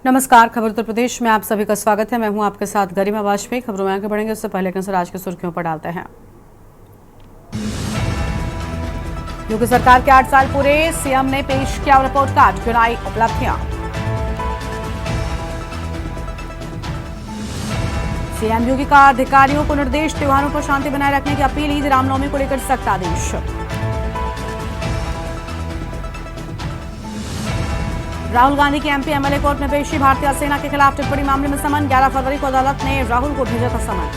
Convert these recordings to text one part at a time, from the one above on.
नमस्कार, खबर उत्तर प्रदेश में आप सभी का स्वागत है। मैं हूं आपके साथ गरिमा वाजपेयी। खबरों में आगे बढ़ेंगे उससे पहले एक नजर आज की सुर्खियों पर डालते हैं। योगी सरकार के 8 साल पूरे, सीएम ने पेश किया रिपोर्ट कार्ड, गिनाई उपलब्धियां। सीएम योगी का अधिकारियों को निर्देश, त्योहारों पर शांति बनाए रखने की अपील। ईद रामनवमी को लेकर सख्त आदेश। राहुल गांधी की एमपी एमएलए कोर्ट में पेशी, भारतीय सेना के खिलाफ टिप्पणी मामले में समन। 11 फरवरी को अदालत ने राहुल को भेजा था समन।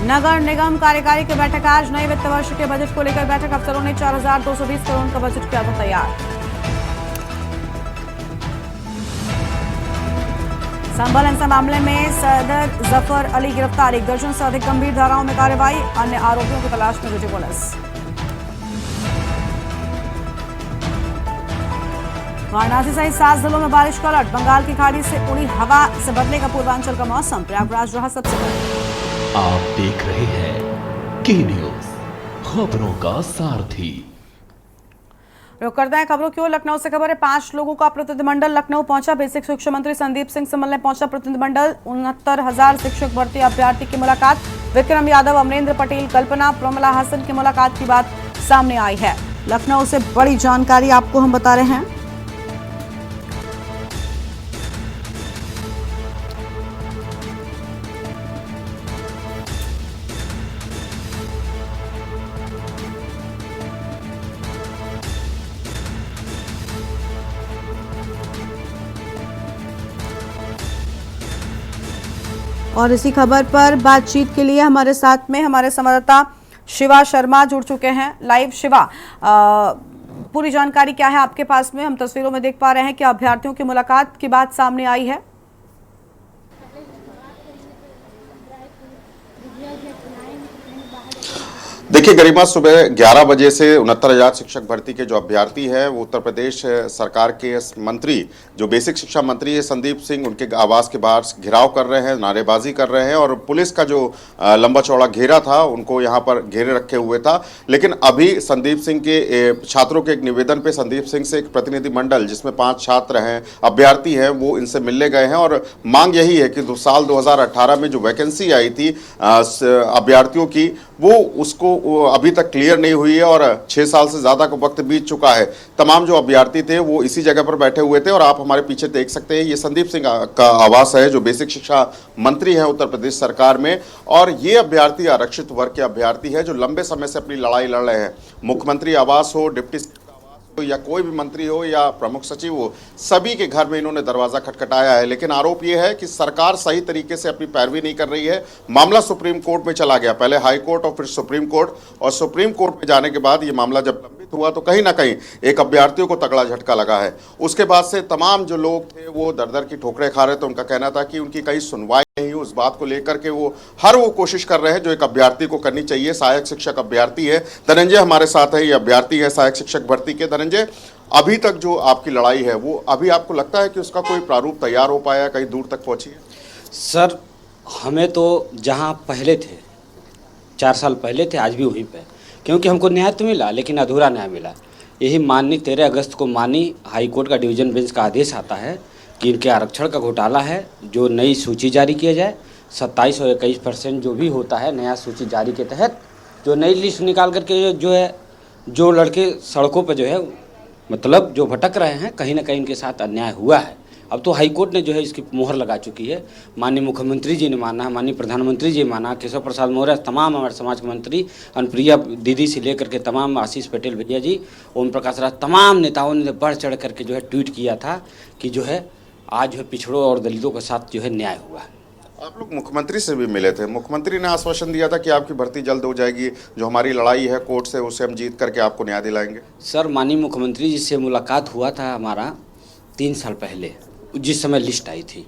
नगर निगम कार्यकारी की बैठक आज, नए वित्त वर्ष के बजट को लेकर बैठक। अफसरों ने 4,220 करोड़ का बजट किया था तैयार। संभल हिंसा मामले में सदर जफर अली गिरफ्तार, 1 दर्जन से अधिक गंभीर धाराओं में कार्रवाई। अन्य आरोपियों की तलाश में जुटी पुलिस। वाराणसी सहित 7 जिलों में बारिश का अलर्ट, बंगाल की खाड़ी से उड़ी हवा से बदलेगा पूर्वांचल का मौसम। प्रयागराज रहा सबसे बड़ा। आप देख रहे हैं के न्यूज, खबरों का सारथी। रुक करते हैं खबरों की ओर। लखनऊ से खबर है, 5 लोगों का प्रतिनिधिमंडल लखनऊ पहुंचा। बेसिक शिक्षा मंत्री संदीप सिंह से मिलने पहुंचा प्रतिनिधिमंडल। 69,000 शिक्षक भर्ती अभ्यर्थी की मुलाकात। विक्रम यादव, अमरेंद्र पटेल, कल्पना, प्रमला हसन की मुलाकात की बात सामने आई है। लखनऊ से बड़ी जानकारी आपको हम बता रहे हैं। और इसी खबर पर बातचीत के लिए हमारे साथ में हमारे संवाददाता शिवा शर्मा जुड़ चुके हैं लाइव। शिवा, पूरी जानकारी क्या है आपके पास में? हम तस्वीरों में देख पा रहे हैं कि अभ्यर्थियों की मुलाकात की बात सामने आई है। देखिए गरिमा, सुबह 11 बजे से 69,000 शिक्षक भर्ती के जो अभ्यर्थी हैं वो उत्तर प्रदेश सरकार के मंत्री, जो बेसिक शिक्षा मंत्री है संदीप सिंह, उनके आवास के बाहर घेराव कर रहे हैं, नारेबाजी कर रहे हैं। और पुलिस का जो लंबा चौड़ा घेरा था उनको यहाँ पर घेरे रखे हुए था। लेकिन अभी संदीप सिंह के छात्रों के एक निवेदन पे संदीप सिंह से एक प्रतिनिधिमंडल, जिसमें 5 छात्र हैं, अभ्यर्थी हैं, वो इनसे मिलने गए हैं। और मांग यही है कि साल 2018 में जो वैकेंसी आई थी अभ्यर्थियों की, वो उसको अभी तक क्लियर नहीं हुई है। और 6 साल से ज़्यादा का वक्त बीत चुका है। तमाम जो अभ्यर्थी थे वो इसी जगह पर बैठे हुए थे। और आप हमारे पीछे देख सकते हैं, ये संदीप सिंह का आवास है, जो बेसिक शिक्षा मंत्री हैं उत्तर प्रदेश सरकार में। और ये अभ्यर्थी आरक्षित वर्ग के अभ्यर्थी है जो लंबे समय से अपनी लड़ाई लड़ रहे हैं। मुख्यमंत्री आवास हो, डिप्टी या कोई भी मंत्री हो या प्रमुख सचिव हो, सभी के घर में इन्होंने दरवाजा खटखटाया है। लेकिन आरोप यह है कि सरकार सही तरीके से अपनी पैरवी नहीं कर रही है। मामला सुप्रीम कोर्ट में चला गया, पहले हाई कोर्ट और फिर सुप्रीम कोर्ट। और सुप्रीम कोर्ट में जाने के बाद ये मामला जब लंबित हुआ तो कहीं ना कहीं एक अभ्यर्थियों को तगड़ा झटका लगा है। उसके बाद से तमाम जो लोग थे वो दर दर की ठोकरें खा रहे थे। उनका कहना था कि उनकी कहीं सुनवाई नहीं, उस बात को लेकर के वो कोशिश कर रहे हैं जो एक अभ्यर्थी को करनी चाहिए। सहायक शिक्षक अभ्यर्थी है धनंजय हमारे साथ है, ये अभ्यर्थी है सहायक शिक्षक भर्ती के। धनंजय, अभी तक जो आपकी लड़ाई है वो अभी आपको लगता है कि उसका कोई प्रारूप तैयार हो पाया, कहीं दूर तक पहुंची है? सर, हमें तो जहां पहले थे 4 साल पहले थे, आज भी वहीं पे, क्योंकि हमको न्याय तो मिला लेकिन अधूरा न्याय मिला। यही माननीय 13 अगस्त को माननीय हाई कोर्ट का डिवीजन बेंच का आदेश आता है कि इनके आरक्षण का घोटाला है, जो नई सूची जारी किया जाए। 27 और 21% जो भी होता है नया सूची जारी के तहत, जो नई लिस्ट निकाल करके जो है, जो लड़के सड़कों पर जो है मतलब जो भटक रहे हैं, कहीं ना कहीं इनके साथ अन्याय हुआ है। अब तो हाई कोर्ट ने जो है इसकी मोहर लगा चुकी है। माननीय मुख्यमंत्री जी ने माना, माननीय प्रधानमंत्री जी ने माना, केशव प्रसाद मौर्य, तमाम हमारे समाज के मंत्री, अनुप्रिया दीदी से लेकर के तमाम, आशीष पटेल भैया जी, ओम प्रकाश राज, तमाम नेताओं ने बढ़ चढ़ करके जो है ट्वीट किया था कि जो है आज जो है पिछड़ों और दलितों के साथ जो है न्याय हुआ है। आप लोग मुख्यमंत्री से भी मिले थे, मुख्यमंत्री ने आश्वासन दिया था कि आपकी भर्ती जल्द हो जाएगी, जो हमारी लड़ाई है कोर्ट से उसे हम जीत करके आपको न्याय दिलाएंगे। सर, माननीय मुख्यमंत्री जी से मुलाकात हुआ था हमारा 3 साल पहले, जिस समय लिस्ट आई थी।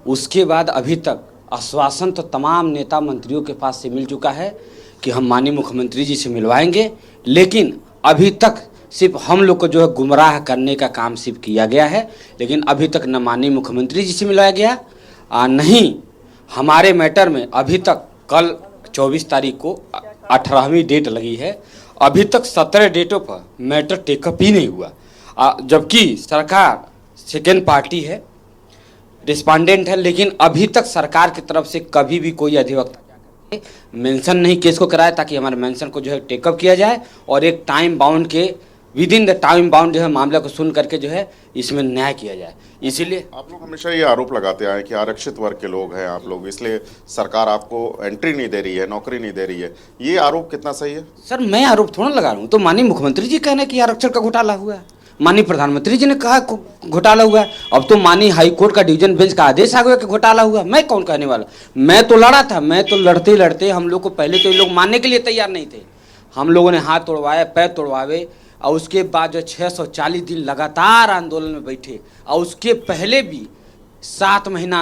उसके बाद अभी तक आश्वासन तो तमाम नेता मंत्रियों के पास से मिल चुका है कि हम माननीय मुख्यमंत्री जी से मिलवाएंगे, लेकिन अभी तक सिर्फ हम लोग को जो है गुमराह करने का काम सिर्फ किया गया है। लेकिन अभी तक न माननीय मुख्यमंत्री जी से मिलवाया गया, नहीं हमारे मैटर में अभी तक, कल 24 तारीख को 18वीं डेट लगी है, अभी तक 17 डेटों पर मैटर टेकअप ही नहीं हुआ। जबकि सरकार सेकेंड पार्टी है, रिस्पॉन्डेंट है, लेकिन अभी तक सरकार की तरफ से कभी भी कोई अधिवक्ता मेंशन नहीं केस को कराया ताकि हमारे मेंशन को जो है टेकअप किया जाए और एक टाइम बाउंड के with in the time bound जो है मामले को सुन करके जो है इसमें न्याय किया जाए। इसीलिए आप लोग हमेशा ये आरोप लगाते आए कि आरक्षित वर्ग के लोग हैं आप लोग, इसलिए सरकार आपको एंट्री नहीं दे रही है, नौकरी नहीं दे रही है। ये आरोप कितना सही है? सर मैं आरोप थोड़ा लगा रहा हूँ, तो माननीय मुख्यमंत्री जी कहने कि आरक्षण का घोटाला हुआ है, माननीय प्रधानमंत्री जी ने कहा घोटाला हुआ है, अब तो माननीय हाई कोर्ट का डिवीजन बेंच का आदेश आ गया कि घोटाला हुआ। मैं कौन कहने वाला? मैं तो लड़ा था, मैं तो लड़ते लड़ते हम लोग को पहले तो ये लोग मानने के लिए तैयार नहीं थे, हम लोगों ने हाथ तोड़वाए, पैर तोड़वाए और उसके बाद जो 640 दिन लगातार आंदोलन में बैठे और उसके पहले भी 8 महीना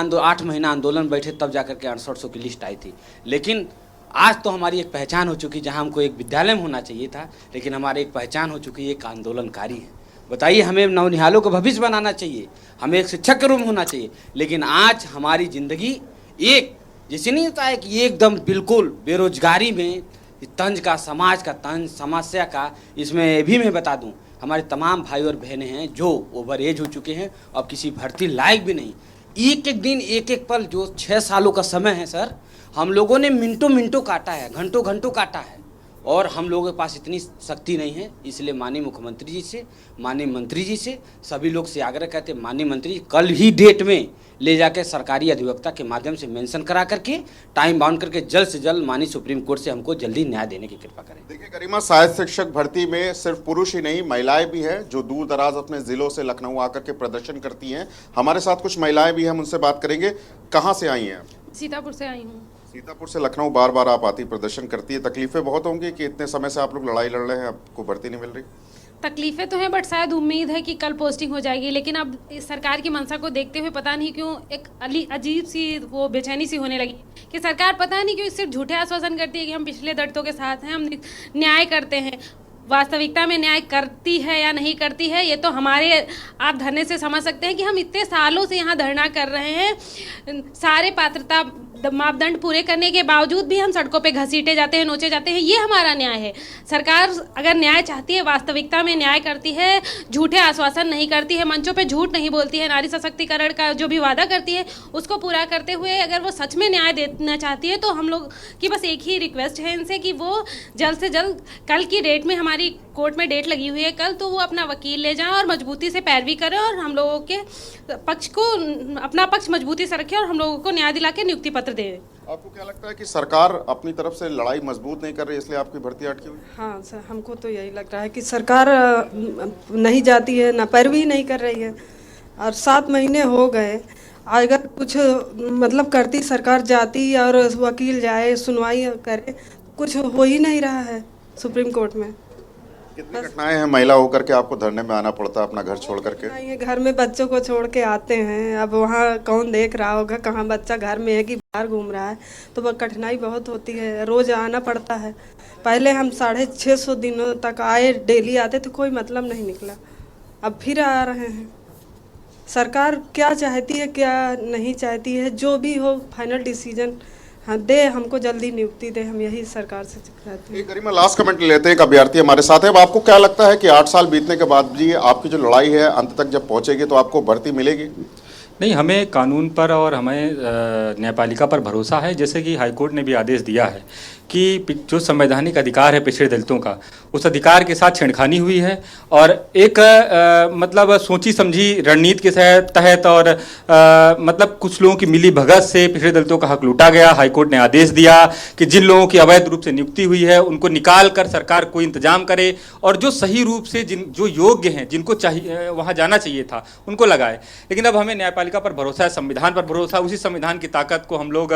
आंदोलन बैठे, तब जाकर के 6800 की लिस्ट आई थी। लेकिन आज तो हमारी एक पहचान हो चुकी, जहां हमको एक विद्यालय में होना चाहिए था, लेकिन हमारी एक पहचान हो चुकी है, एक आंदोलनकारी है। बताइए, हमें नवनिहालों को भविष्य बनाना चाहिए, हमें एक शिक्षक के रूप में होना चाहिए, लेकिन आज हमारी ज़िंदगी एक जैसे नहीं होता है कि एकदम बिल्कुल बेरोजगारी में तंज का, समाज का तंज, समस्या का। इसमें भी मैं बता दूं, हमारे तमाम भाई और बहनें हैं जो ओवर एज हो चुके हैं, अब किसी भर्ती लायक भी नहीं। एक एक दिन, एक एक पल, जो 6 सालों का समय है सर, हम लोगों ने मिनटों काटा है, घंटों काटा है, और हम लोगों के पास इतनी शक्ति नहीं है। इसलिए माननीय मुख्यमंत्री जी से, माननीय मंत्री जी से, सभी लोग से आग्रह करते हैं, माननीय मंत्री जी कल ही डेट में ले जाकर सरकारी अधिवक्ता के माध्यम से मेंशन करा करके टाइम बाउंड करके जल्द से जल्द माननीय सुप्रीम कोर्ट से हमको जल्दी न्याय देने की कृपा करें। देखिए गरिमा, सहायक शिक्षक भर्ती में सिर्फ पुरुष ही नहीं, महिलाएं भी हैं जो दूर दराज अपने जिलों से लखनऊ आकर के प्रदर्शन करती हैं। हमारे साथ कुछ महिलाएं भी हैं, हम उनसे बात करेंगे। कहाँ से आई हैं? सीतापुर से आई हूँ। सीतापुर से लखनऊ बार बार आप आती प्रदर्शन करती है, तकलीफें बहुत होंगी कि इतने समय से आप लोग लड़ाई लड़ रहे हैं, आपको भर्ती नहीं मिल रही? तकलीफें तो हैं, बट शायद उम्मीद है कि कल पोस्टिंग हो जाएगी, लेकिन अब इस सरकार की मंशा को देखते हुए पता नहीं क्यों एक अजीब सी वो बेचैनी सी होने लगी कि सरकार पता नहीं क्यों सिर्फ झूठे आश्वासन करती है कि हम पिछले दलितों के साथ हैं, हम न्याय करते हैं। वास्तविकता में न्याय करती है या नहीं करती है, ये तो हमारे आप धरने से समझ सकते हैं कि हम इतने सालों से यहाँ धरना कर रहे हैं, सारे पात्रता मापदंड पूरे करने के बावजूद भी हम सड़कों पे घसीटे जाते हैं, नोचे जाते हैं। ये हमारा न्याय है। सरकार अगर न्याय चाहती है, वास्तविकता में न्याय करती है, झूठे आश्वासन नहीं करती है, मंचों पे झूठ नहीं बोलती है, नारी सशक्तिकरण का जो भी वादा करती है उसको पूरा करते हुए अगर वो सच में न्याय देना चाहती है, तो हम लोग की बस एक ही रिक्वेस्ट है इनसे कि वो जल्द से जल्द, कल की डेट में हमारी कोर्ट में डेट लगी हुई है कल, तो वो अपना वकील ले जाएं और मजबूती से पैरवी करें और हम लोगों के पक्ष को, अपना पक्ष मजबूती से रखें और हम लोगों को न्याय दिला के नियुक्ति पत्र दे। आपको क्या लगता है कि सरकार अपनी तरफ से लड़ाई मजबूत नहीं कर रही, इसलिए आपकी भर्ती अटकी हुई? हाँ सर, हमको तो यही लग रहा है कि सरकार नहीं जाती है, ना पैरवी नहीं कर रही है, और 7 महीने हो गए। अगर कुछ मतलब करती सरकार, जाती और वकील जाए सुनवाई करे, कुछ हो ही नहीं रहा है सुप्रीम कोर्ट में। कितनी घटनाएं हैं महिला होकर के आपको धरने में आना पड़ता है अपना घर छोड़ करके? ये घर में बच्चों को छोड़ के आते हैं, अब वहाँ कौन देख रहा होगा, कहाँ बच्चा घर में है कि बाहर घूम रहा है, तो वह कठिनाई बहुत होती है, रोज़ आना पड़ता है। पहले हम 650 दिनों तक आए, डेली आते तो कोई मतलब नहीं निकला, अब फिर आ रहे हैं। सरकार क्या चाहती है क्या नहीं चाहती है, जो भी हो फाइनल डिसीजन हाँ दे, हमको जल्दी नियुक्ति दे, हम यही सरकार से चाहते हैं। गरिमा, लास्ट कमेंट लेते हैं, एक अभ्यर्थी हमारे साथ है। अब आपको क्या लगता है कि 8 साल बीतने के बाद भी आपकी जो लड़ाई है अंत तक जब पहुंचेगी तो आपको भर्ती मिलेगी? नहीं, हमें कानून पर और हमें न्यायपालिका पर भरोसा है। जैसे कि हाईकोर्ट ने भी आदेश दिया है कि जो संवैधानिक अधिकार है पिछड़े दलितों का, उस अधिकार के साथ छेड़खानी हुई है और एक मतलब सोची समझी रणनीति के तहत और मतलब कुछ लोगों की मिली भगत से पिछड़े दलितों का हक लूटा गया। हाईकोर्ट ने आदेश दिया कि जिन लोगों की अवैध रूप से नियुक्ति हुई है उनको निकाल कर सरकार कोई इंतजाम करे और जो सही रूप से जो योग्य हैं, जिनको चाहिए वहाँ जाना चाहिए था, उनको लगाए। लेकिन अब हमें न्यायपालिका पर भरोसा है, संविधान पर भरोसा, उसी संविधान की ताकत को हम लोग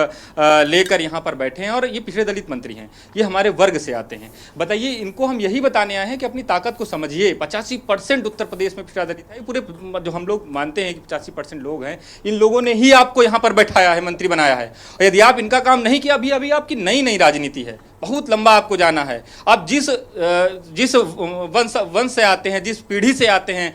लेकर यहाँ पर बैठे हैं। और ये पिछड़े दलित मंत्री हैं, ये हमारे वर्ग से आते हैं। बताइए, इनको हम यही बताने आए हैं कि अपनी ताकत को समझिए। 85% उत्तर प्रदेश में पिछड़ा दलित है। पूरे जो हम लोग मानते हैं कि 85% लोग हैं, इन लोगों ने ही आपको यहाँ पर बैठाया है, मंत्री बनाया है। और यदि आप इनका काम नहीं किया, अभी आपकी नई राजनीति है, बहुत लंबा आपको जाना है। आप जिस वंश से आते हैं, जिस पीढ़ी से आते हैं,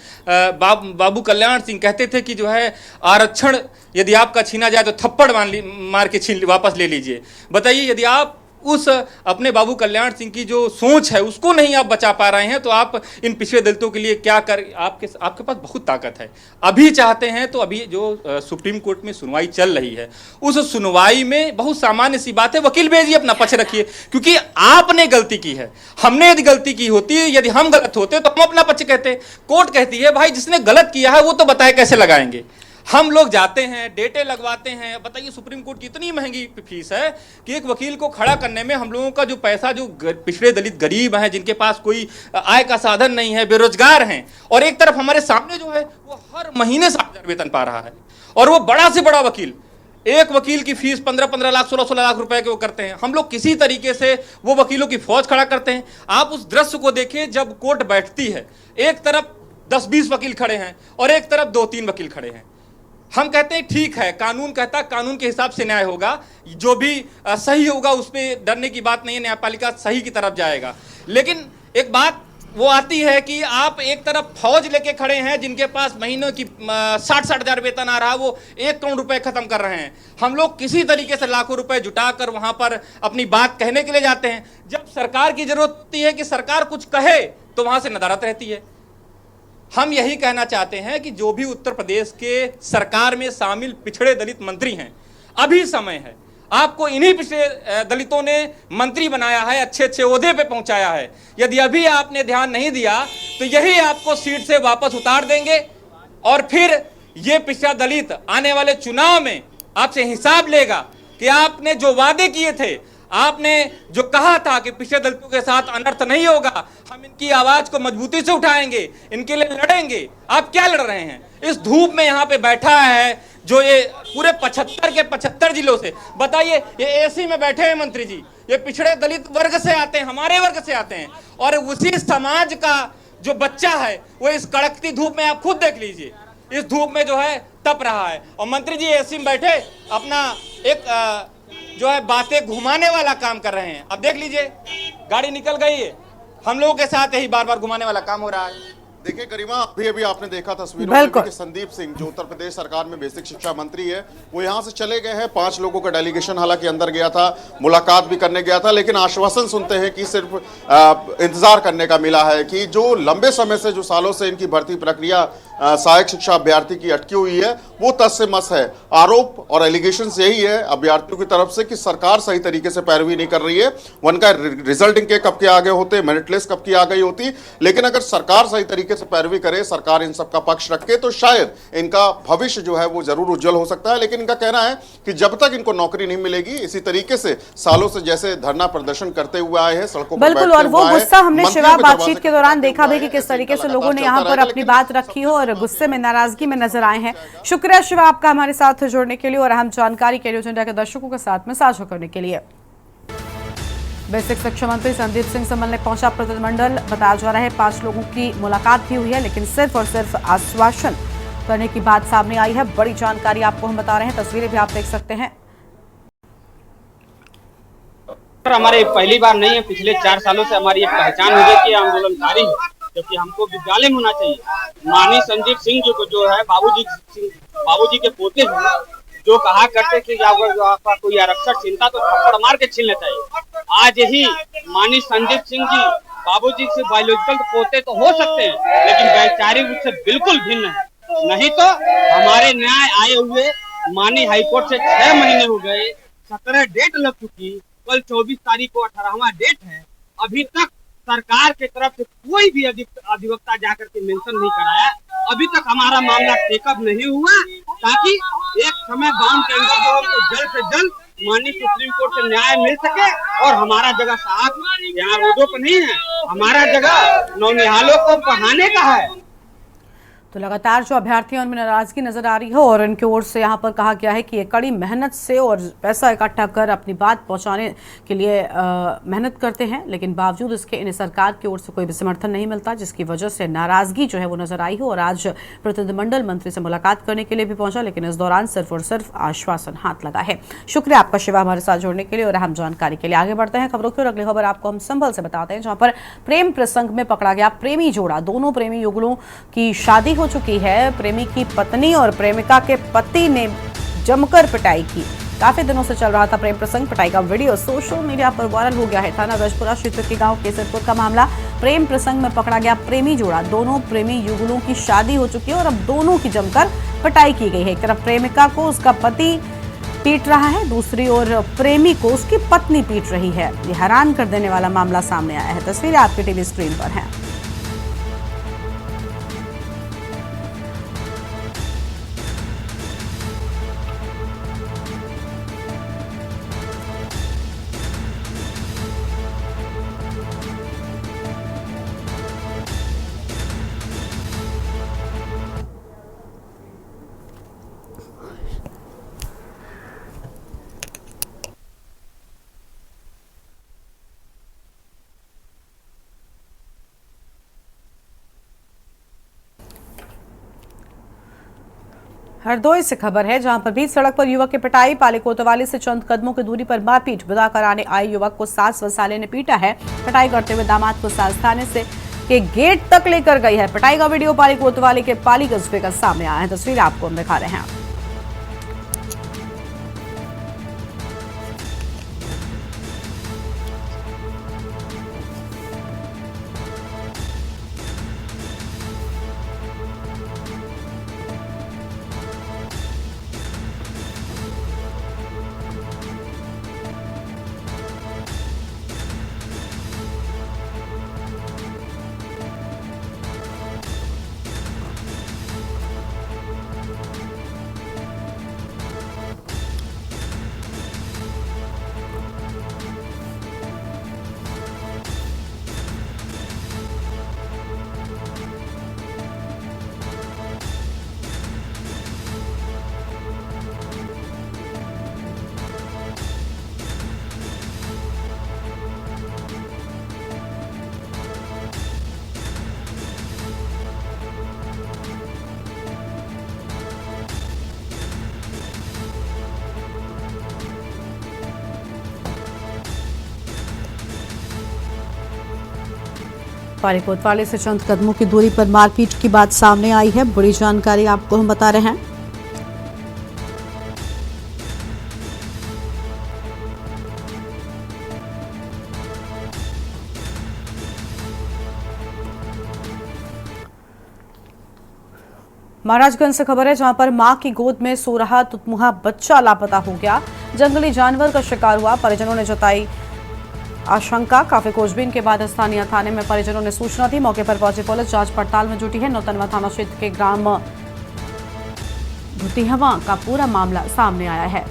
बाबू कल्याण सिंह कहते थे कि जो है आरक्षण यदि आपका छीना जाए तो थप्पड़ मार के वापस ले लीजिए। बताइए, यदि आप उस अपने बाबू कल्याण सिंह की जो सोच है उसको नहीं आप बचा पा रहे हैं, तो आप इन पिछड़े दलितों के लिए क्या कर, आपके पास बहुत ताकत है। अभी चाहते हैं तो अभी जो सुप्रीम कोर्ट में सुनवाई चल रही है, उस सुनवाई में बहुत सामान्य सी बात है, वकील भेजिए, अपना पक्ष रखिए, क्योंकि आपने गलती की है। हमने यदि गलती की होती, यदि हम गलत होते तो हम अपना पक्ष कहते। कोर्ट कहती है भाई जिसने गलत किया है वो तो बताए कैसे लगाएंगे। हम लोग जाते हैं, डेटे लगवाते हैं। बताइए सुप्रीम कोर्ट की इतनी महंगी फीस है कि एक वकील को खड़ा करने में हम लोगों का जो पैसा, जो पिछड़े दलित गरीब हैं, जिनके पास कोई आय का साधन नहीं है, बेरोजगार हैं, और एक तरफ हमारे सामने जो है वो हर महीने 60,000 वेतन पा रहा है, और वो बड़ा से बड़ा वकील, एक वकील की फीस 15-15 लाख 16-16 लाख रुपए के वो करते हैं। हम लोग किसी तरीके से वो वकीलों की फौज खड़ा करते हैं। आप उस दृश्य को देखिए जब कोर्ट बैठती है, एक तरफ 10-20 वकील खड़े हैं और एक तरफ 2-3 वकील खड़े हैं। हम कहते हैं ठीक है, कानून कहता है कानून के हिसाब से न्याय होगा, जो भी सही होगा उस पर डरने की बात नहीं है, न्यायपालिका सही की तरफ जाएगा। लेकिन एक बात वो आती है कि आप एक तरफ फौज लेके खड़े हैं जिनके पास महीनों की 60-60 हजार वेतन आ रहा है, वो 1 करोड़ रुपए खत्म कर रहे हैं। हम लोग किसी तरीके से लाखों रुपए जुटाकर वहां पर अपनी बात कहने के लिए जाते हैं। जब सरकार की जरूरत होती है कि सरकार कुछ कहे तो वहां से नदारत रहती है। हम यही कहना चाहते हैं कि जो भी उत्तर प्रदेश के सरकार में शामिल पिछड़े दलित मंत्री हैं, अभी समय है। आपको इन्हीं पिछड़े दलितों ने मंत्री बनाया है, अच्छे अच्छे ओहदे पे पहुंचाया है। यदि अभी आपने ध्यान नहीं दिया तो यही आपको सीट से वापस उतार देंगे, और फिर ये पिछड़ा दलित आने वाले चुनाव में आपसे हिसाब लेगा कि आपने जो वादे किए थे, आपने जो कहा था कि पिछड़े दलितों के साथ अनर्थ नहीं होगा, हम इनकी आवाज को मजबूती से उठाएंगे, इनके लिए लड़ेंगे। आप क्या लड़ रहे हैं? इस धूप में यहाँ पे बैठा है जो ये पूरे 75 के 75 जिलों से, बताइए, ये एसी में बैठे हैं मंत्री जी, ये पिछड़े दलित वर्ग से आते हैं, हमारे वर्ग से आते हैं, और उसी समाज का जो बच्चा है वो इस कड़कती धूप में, आप खुद देख लीजिए, इस धूप में जो है तप रहा है, और मंत्री जी एसी में बैठे अपना एक जो है बातें घुमाने वाला काम कर रहे हैं। अब देख लीजिए, गाड़ी निकल गई है, हम लोगों के साथ यही बार बार घुमाने वाला काम हो रहा है। देखिए गरिमा, अभी आपने देखा तस्वीरों में कि संदीप सिंह जो उत्तर प्रदेश सरकार में बेसिक शिक्षा मंत्री है, वो यहाँ से चले गए हैं। 5 लोगों का डेलीगेशन हालांकि अंदर गया था, मुलाकात भी करने गया था, लेकिन आश्वासन सुनते हैं कि सिर्फ इंतजार करने का मिला है कि जो लंबे समय से, जो सालों से इनकी भर्ती प्रक्रिया सहायक शिक्षा अभ्यर्थी की अटकी हुई है, वो तस से मस है। आरोप और एलिगेशन यही है अभ्यर्थियों की तरफ से कि सरकार सही तरीके से पैरवी नहीं कर रही है। उनका रिजल्ट इनके कब के आगे होते, मेरिट लिस्ट कब की आ गई होती, लेकिन अगर सरकार सही तरीके से पैरवी करे, सरकार इन सबका पक्ष रखे, तो शायद इनका भविष्य जो है वो जरूर उज्जवल हो सकता है। लेकिन इनका कहना है कि जब तक इनको नौकरी नहीं मिलेगी, इसी तरीके से सालों से जैसे धरना प्रदर्शन करते हुए आए हैं, सड़कों पर बिल्कुल, और वो गुस्सा हमने शिवा बातचीत के दौरान देखा भी कि किस तरीके से लोगों ने यहाँ पर अपनी बात रखी हो और गुस्से में, नाराजगी में नजर आए हैं। शुक्रिया शिवा आपका हमारे साथ जुड़ने के लिए और अहम जानकारी के न्यूज इंडिया के दर्शकों के साथ में साझा करने के लिए। बेसिक शिक्षा मंत्री संदीप सिंह से मिलने पहुंचा प्रतिनिधिमंडल। बताया जा रहा है 5 लोगों की मुलाकात भी हुई है, लेकिन सिर्फ और सिर्फ आश्वासन करने की बात सामने आई है। बड़ी जानकारी आपको हम बता रहे हैं, तस्वीरें भी आप देख सकते हैं। हमारे पहली बार नहीं है, पिछले 4 सालों से हमारी एक पहचान हो गई कि आंदोलनकारी है, जबकि हमको विद्यालय में होना चाहिए। माननीय संदीप सिंह जी को जो है बाबूजी के पोते हैं, जो कहा करते थे कि आपका कोई आरक्षण छीनता तो थप्पड़ मार के छीन लेता है। आज यही माननीय संदीप सिंह जी बाबूजी से बायोलॉजिकल पोते तो हो सकते हैं, लेकिन वैचारिक रूप से बिल्कुल भिन्न है। नहीं तो हमारे न्याय आए हुए माननीय हाईकोर्ट से 6 महीने हो गए, 17 डेट लग चुकी, कल 24 तारीख को 18वां डेट है। अभी तक सरकार के तरफ से कोई भी अधिवक्ता जाकर के मेंशन नहीं कराया। अभी तक हमारा मामला टेकअप नहीं हुआ, ताकि एक समय बाउंड के अंदर जो हमको जल्द से जल्द माननीय सुप्रीम कोर्ट से न्याय मिल सके। और हमारा जगह साफ यहाँ रोडों पर नहीं है, हमारा जगह नौनिहालों को पढ़ाने का है। तो लगातार जो अभ्यर्थियों उनमें नाराजगी नजर आ रही है और इनकी ओर से यहाँ पर कहा गया है कि ये कड़ी मेहनत से और पैसा इकट्ठा कर अपनी बात पहुँचाने के लिए मेहनत करते हैं, लेकिन बावजूद इसके इन्हें सरकार की ओर से कोई भी समर्थन नहीं मिलता, जिसकी वजह से नाराजगी जो है वो नजर आई है। और आज प्रतिनिधिमंडल मंत्री से मुलाकात करने के लिए भी पहुंचा, लेकिन इस दौरान सिर्फ और सिर्फ आश्वासन हाथ लगा है। शुक्रिया आपका शिवा हमारे साथ जुड़ने के लिए और अहम जानकारी के लिए। आगे बढ़ते हैं खबरों की और अगली खबर आपको हम संभल से बताते हैं, जहाँ पर प्रेम प्रसंग में पकड़ा गया प्रेमी जोड़ा। दोनों प्रेमी युगलों की शादी हो चुकी है। प्रेमी की पत्नी और प्रेमिका के पति ने जमकर पिटाई की। काफी दिनों से चल रहा था प्रेम प्रसंग। पिटाई का वीडियो सोशल मीडिया पर वायरल हो गया है। थाना रजपुरा क्षेत्र के गांव केसरपुर का मामला। प्रेम प्रसंग में पकड़ा गया प्रेमी जोड़ा। दोनों प्रेमी युगलों की शादी हो चुकी है और अब दोनों की जमकर पिटाई की गई है। एक तरफ प्रेमिका को उसका पति पीट रहा है, दूसरी ओर प्रेमी को उसकी पत्नी पीट रही है। ये हैरान कर देने वाला मामला सामने आया है। तस्वीरें आपकी टीवी स्क्रीन पर हैं। हरदोई से खबर है, जहां पर बीच सड़क पर युवक की पिटाई। पाली कोतवाली से चंद कदमों की दूरी पर मारपीट। विदा कराने आए युवक को सास वसाले ने पीटा है। पिटाई करते हुए दामाद को सास थाने से के गेट तक लेकर गई है। पिटाई का वीडियो पाली कोतवाली के पाली कस्बे का सामने आया है। तस्वीर आपको हम दिखा रहे हैं। पाली कोतवाली से चंद कदमों की दूरी पर मारपीट की बात सामने आई है। बड़ी जानकारी आपको हम बता रहे हैं। महाराजगंज से खबर है, जहां पर मां की गोद में सो रहा तुतमुहा बच्चा लापता हो गया। जंगली जानवर का शिकार हुआ। परिजनों ने जताई आशंका। काफी खोजबीन के बाद स्थानीय थाने में परिजनों ने सूचना दी। मौके पर पहुंची पुलिस जांच पड़ताल में जुटी है। नौतनवा थाना क्षेत्र के ग्राम भुतिहवा का पूरा मामला सामने आया है।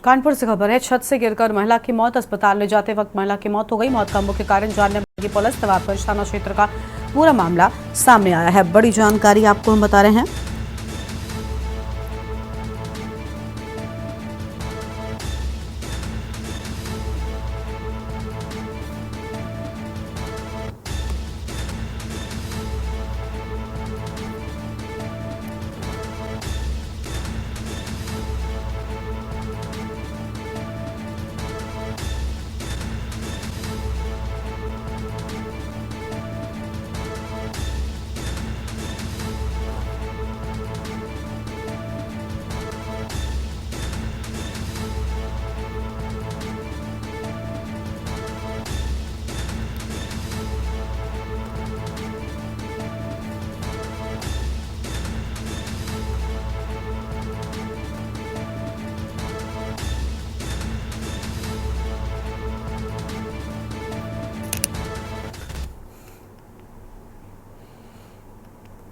कानपुर से खबर है, छत से गिरकर महिला की मौत। अस्पताल ले जाते वक्त महिला की मौत हो गई। मौत का मुख्य कारण जानने में लगी पुलिस। नवाबगंज थाना क्षेत्र का पूरा मामला सामने आया है। बड़ी जानकारी आपको हम बता रहे हैं।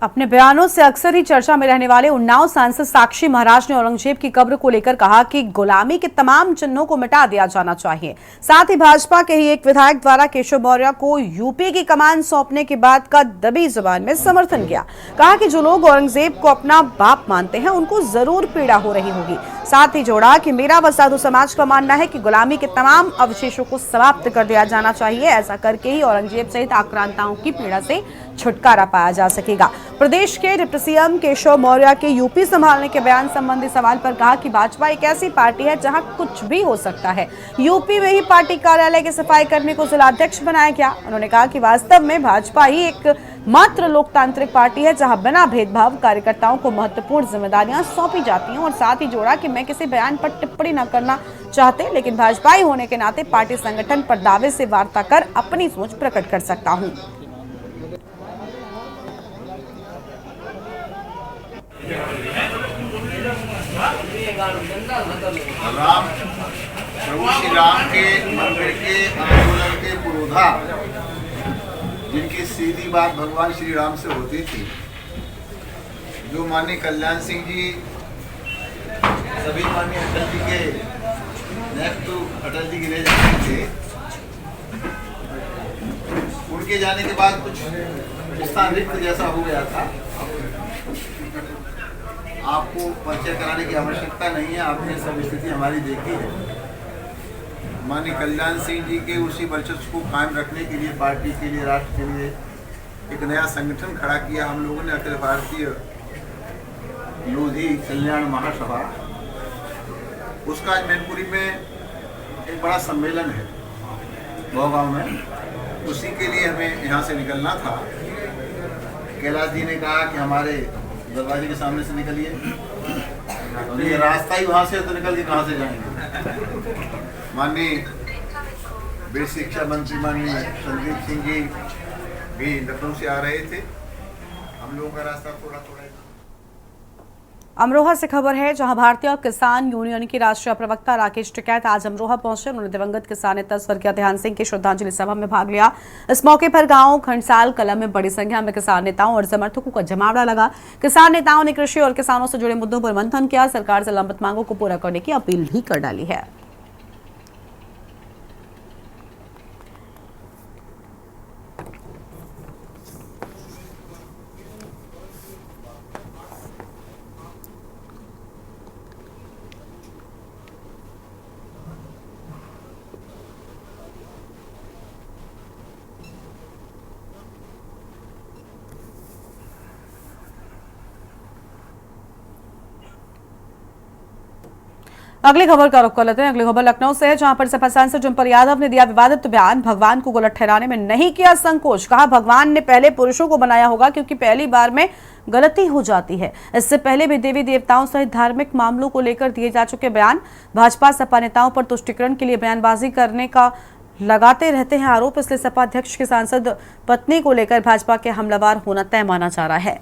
अपने बयानों से अक्सर ही चर्चा में रहने वाले उन्नाव सांसद साक्षी महाराज ने औरंगजेब की कब्र को लेकर कहा कि गुलामी के तमाम चिन्हों को मिटा दिया जाना चाहिए। साथ ही भाजपा के ही एक विधायक द्वारा केशव मौर्य को यूपी की कमान सौंपने की बात का दबी जुबान में समर्थन किया। कहा कि जो लोग औरंगजेब को अपना बाप मानते हैं उनको जरूर पीड़ा हो रही होगी। साथ ही जोड़ा कि मेरा व साधु समाज का मानना है कि गुलामी के तमाम अवशेषों को समाप्त कर दिया जाना चाहिए। ऐसा करके ही औरंगजेब सहित आक्रांताओं की पीड़ा से छुटकारा पाया जा सकेगा। प्रदेश के डिप्टी सीएम केशव मौर्य के यूपी संभालने के बयान संबंधी सवाल पर कहा कि भाजपा एक ऐसी पार्टी है जहां कुछ भी हो सकता है। यूपी में ही पार्टी कार्यालय की सफाई करने को जिलाध्यक्ष बनाया गया। उन्होंने कहा कि वास्तव में भाजपा ही एक मात्र लोकतांत्रिक पार्टी है जहां बिना भेदभाव कार्यकर्ताओं को महत्वपूर्ण जिम्मेदारियां सौंपी जाती हैं। और साथ ही जोड़ा कि मैं किसी बयान पर टिप्पणी न करना चाहते, लेकिन भाजपाई होने के नाते पार्टी संगठन पर दावे से वार्ता कर अपनी सोच प्रकट कर सकता हूं। प्रभु श्री राम के मंदिर के आंदोलन के पुरोधा, जिनकी सीधी बात भगवान श्री राम से होती थी, जो माननीय कल्याण सिंह जी सभी माननीय अटल जी के नेक्स्ट अटल जी गिरे जाते थे, उनके जाने के बाद कुछ स्थान रिक्त जैसा हो गया था। आपको परिचय कराने की आवश्यकता नहीं है, आपने सब स्थिति हमारी देखी है। माननीय कल्याण सिंह जी के उसी वर्चस्व को कायम रखने के लिए, पार्टी के लिए, राष्ट्र के लिए एक नया संगठन खड़ा किया हम लोगों ने, अखिल भारतीय लोधी कल्याण महासभा। उसका आज मैनपुरी में एक बड़ा सम्मेलन है गाँव में, उसी के लिए हमें यहाँ से निकलना था। कैलाश जी ने कहा कि हमारे दरवाजे के सामने से निकलिए, और ये रास्ता ही वहाँ से है तो निकल के कहाँ से जाएंगे। माननीय बेसिक शिक्षा मंत्री माननीय संदीप सिंह जी भी लखनऊ से आ रहे थे, हम लोगों का रास्ता थोड़ा थोड़ा। अमरोहा से खबर है, जहां भारतीय किसान यूनियन के राष्ट्रीय प्रवक्ता राकेश टिकैत आज अमरोहा पहुंचे। उन्होंने दिवंगत किसान नेता स्वर्गीय ध्यान सिंह की श्रद्धांजलि सभा में भाग लिया। इस मौके पर गांव खंडसाल कलम में बड़ी संख्या में किसान नेताओं और समर्थकों का जमावड़ा लगा। किसान नेताओं ने कृषि और किसानों से जुड़े मुद्दों पर मंथन किया, सरकार से लंबित मांगों को पूरा करने की अपील भी कर डाली है। अगली खबर का रुख कर लेते हैं। अगली खबर लखनऊ से है, जहां पर सपा सांसद झुम्पर यादव ने दिया विवादित बयान। भगवान को गलत ठहराने में नहीं किया संकोच, कहा भगवान ने पहले पुरुषों को बनाया होगा क्योंकि पहली बार में गलती हो जाती है। इससे पहले भी देवी देवताओं सहित धार्मिक मामलों को लेकर दिए जा चुके बयान। भाजपा सपा नेताओं पर तुष्टीकरण के लिए बयानबाजी करने का लगाते रहते हैं आरोप, इसलिए सपा अध्यक्ष की सांसद पत्नी को लेकर भाजपा के हमलावर होना तय माना जा रहा है।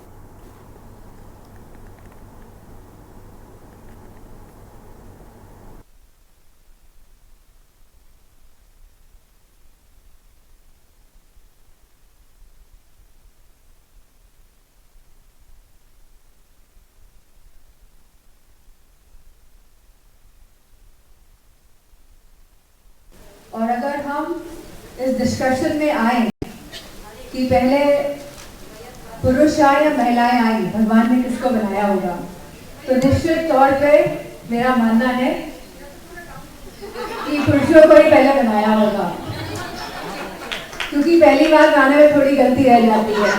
और अगर हम इस डिस्कशन में आए कि पहले पुरुष आए या महिलाएं आई, भगवान ने किसको बनाया होगा, तो निश्चित तौर पे मेरा मानना है कि पुरुषों को ही पहले बनाया होगा, क्योंकि पहली बार गाने में थोड़ी गलती रह जाती है,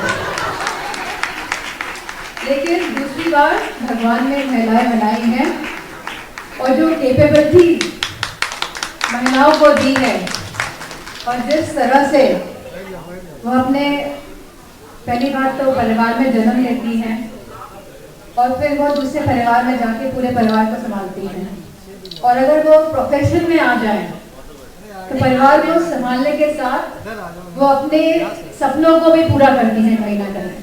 लेकिन दूसरी बार भगवान ने महिलाएं बनाई हैं और जो कैपेबिलिटी महिलाओं को दी है और जिस तरह से वो अपने पहली बार तो परिवार में जन्म लेती हैं और फिर वो दूसरे परिवार में जाके पूरे परिवार को संभालती हैं, और अगर वो प्रोफेशन में आ जाए तो परिवार को संभालने के साथ वो अपने सपनों को भी पूरा करती हैं कहीं ना कहीं।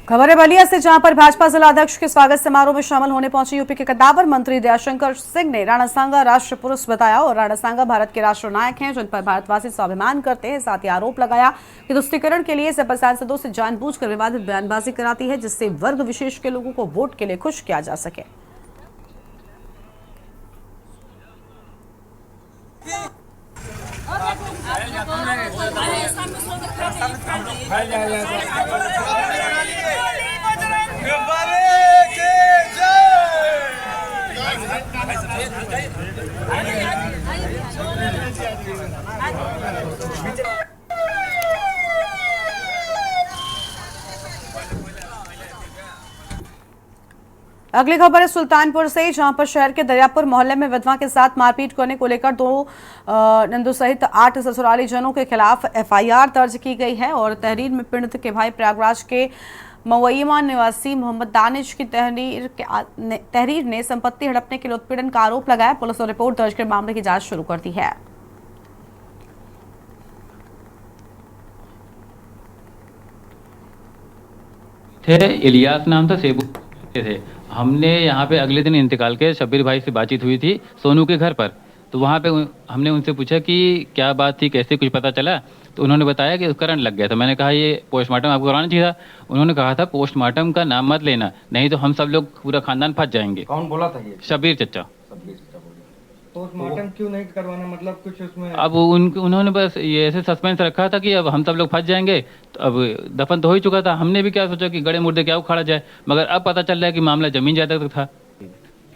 खबर है बलिया से, जहां पर भाजपा जिलाध्यक्ष के स्वागत समारोह में शामिल होने पहुंचे यूपी के कद्दावर मंत्री दयाशंकर सिंह ने राणा सांगा राष्ट्र पुरुष बताया और राणा सांगा भारत के राष्ट्र नायक हैं जिन पर भारतवासी स्वाभिमान करते हैं। साथ ही आरोप लगाया कि तुष्टीकरण के लिए सपा सांसदों से जानबूझकर विवादित बयानबाजी कराती है, जिससे वर्ग विशेष के लोगों को वोट के लिए खुश किया जा सके। अगली खबर है सुल्तानपुर से, जहां पर शहर के दरियापुर मोहल्ले में विधवा के साथ मारपीट करने को लेकर 2 नंदू सहित 8 ससुराली जनों के खिलाफ एफआईआर दर्ज की गई है। और तहरीर में पीड़ित के भाई प्रयागराज के मवैया निवासी मोहम्मद दानिश की तहरीर ने संपत्ति हड़पने के लिए उत्पीड़न का आरोप लगाया। पुलिस ने रिपोर्ट दर्ज कर मामले की जांच शुरू कर दी है। इलियास नाम था, सेबू थे। हमने यहाँ पे अगले दिन इंतकाल के शब्बीर भाई से बातचीत हुई थी सोनू के घर पर। तो वहाँ पे हमने उनसे पूछा कि क्या बात थी, कैसे कुछ पता चला। तो उन्होंने बताया कि करंट लग गया था। मैंने कहा ये पोस्टमार्टम आपको कराना चाहिए था। उन्होंने कहा था पोस्टमार्टम का नाम मत लेना, नहीं तो हम सब लोग पूरा खानदान फंस जाएंगे। कौन बोला था ये? शब्बीर चचा। पोस्टमार्टम क्यों नहीं करवाना, मतलब कुछ उसमें? अब उन्होंने बस ये ऐसे सस्पेंस रखा था कि अब हम सब लोग फंस जाएंगे। तो अब दफन तो हो ही चुका था। हमने भी क्या सोचा कि गड़े मुर्दे क्या उखाड़ा जाए, मगर अब पता चल रहा है कि मामला जमीन जायदाद का था।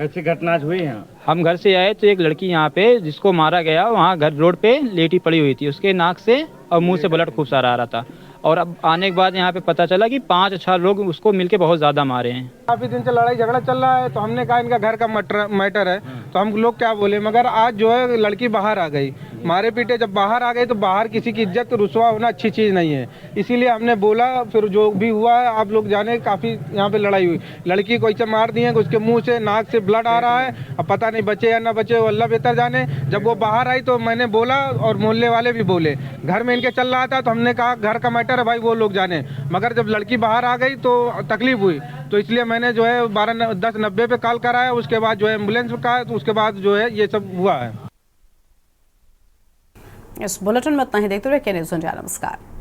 ऐसी घटना हुई है। हम घर से आए तो एक लड़की यहाँ पे जिसको मारा गया वहाँ घर रोड पे लेटी पड़ी हुई थी। उसके नाक से और मुंह से ब्लड खूब सारा आ रहा था। और अब आने के बाद यहाँ पे पता चला कि 5-6 लोग उसको मिलके बहुत ज्यादा मारे हैं। काफी दिन से लड़ाई झगड़ा चल रहा है, तो हमने कहा इनका घर का मैटर है, तो हम लोग क्या बोले। मगर आज जो है लड़की बाहर आ गई, मारे पीटे जब बाहर आ गई तो बाहर किसी की इज्जत रुसवा होना अच्छी चीज नहीं है। इसीलिए हमने बोला, फिर जो भी हुआ है आप लोग जाने, काफी यहाँ पे लड़ाई हुई। लड़की को ऐसे मार दिए, उसके मुंह से नाक से ब्लड आ रहा है। अब पता नहीं बचे या ना बचे, वो अल्लाह बेहतर जाने। जब वो बाहर आई तो मैंने बोला और मोहल्ले वाले भी बोले, घर में इनके चल रहा था तो हमने कहा घर का मैटर है भाई, वो लोग जाने। मगर जब लड़की बाहर आ गई तो तकलीफ हुई, तो इसलिए मैंने जो है 12-10-90 पे कॉल कराया। उसके बाद जो है एम्बुलेंस का, तो उसके बाद जो है ये सब हुआ है। इस बुलेटिन में इतना ही। देखते रहिए के न्यूज़ इंडिया। नमस्कार।